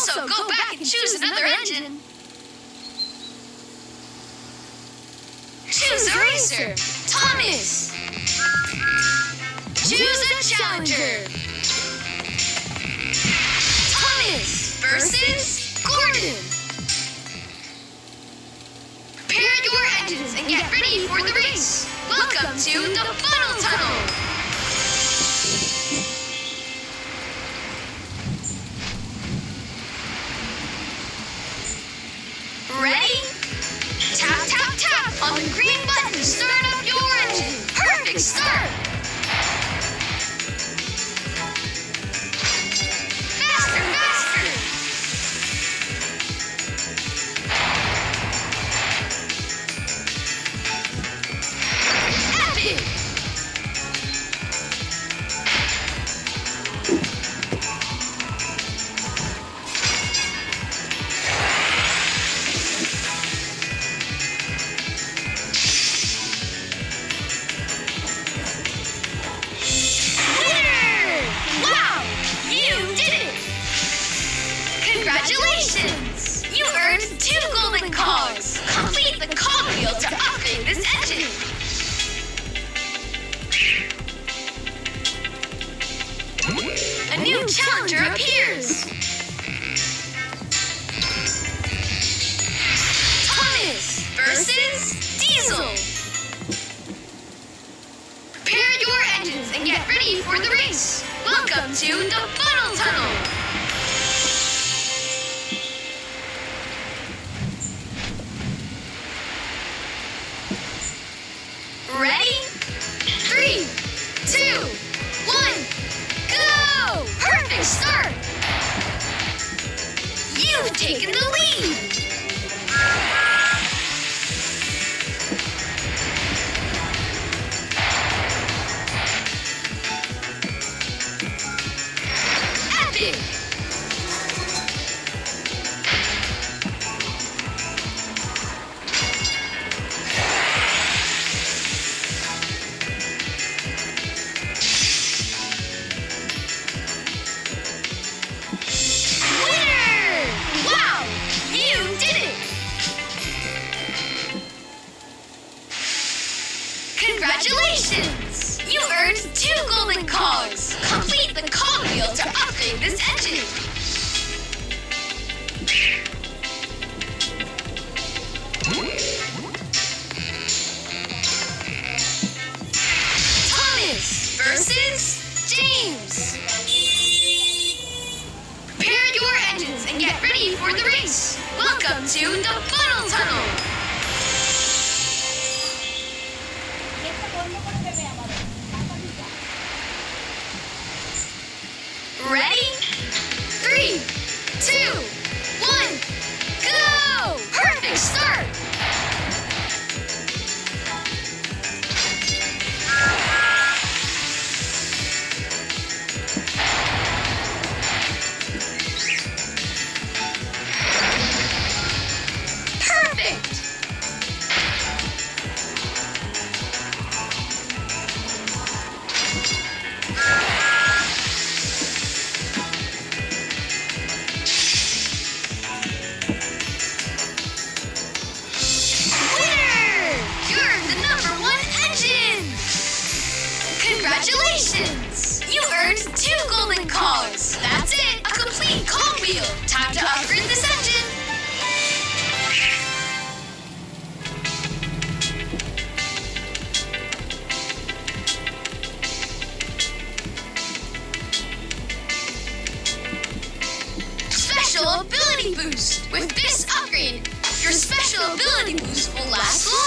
also go back and choose another engine. Choose a racer, Thomas. Choose a challenger, Thomas versus Gordon. Prepare your engines and get ready for the race. Welcome to the Funnel Tunnel. Ready? Tap, tap, tap on the green button to start up your engine. Perfect start. Faster, faster. Epic. Congratulations! You earned 2 golden cogs! Complete the cogwheel to upgrade this engine! A new challenger appears! Thomas versus Diesel! Prepare your engines and get ready for the race! Welcome to the Funnel Tunnel! Ready? 3, 2, 1, go! Perfect start! You've taken the lead! Epic! Congratulations! You earned 2 golden cogs! Complete the cogwheel to upgrade this engine! Thomas versus James! Prepare your engines and get ready for the race! Welcome to the Funnel Tunnel! Ready? 3, 2, 1, go! Perfect start! Perfect! Congratulations! You earned 2 golden cogs! That's it! A complete cogwheel! Time to upgrade this engine! Special Ability Boost! With this upgrade, your special ability boost will last longer!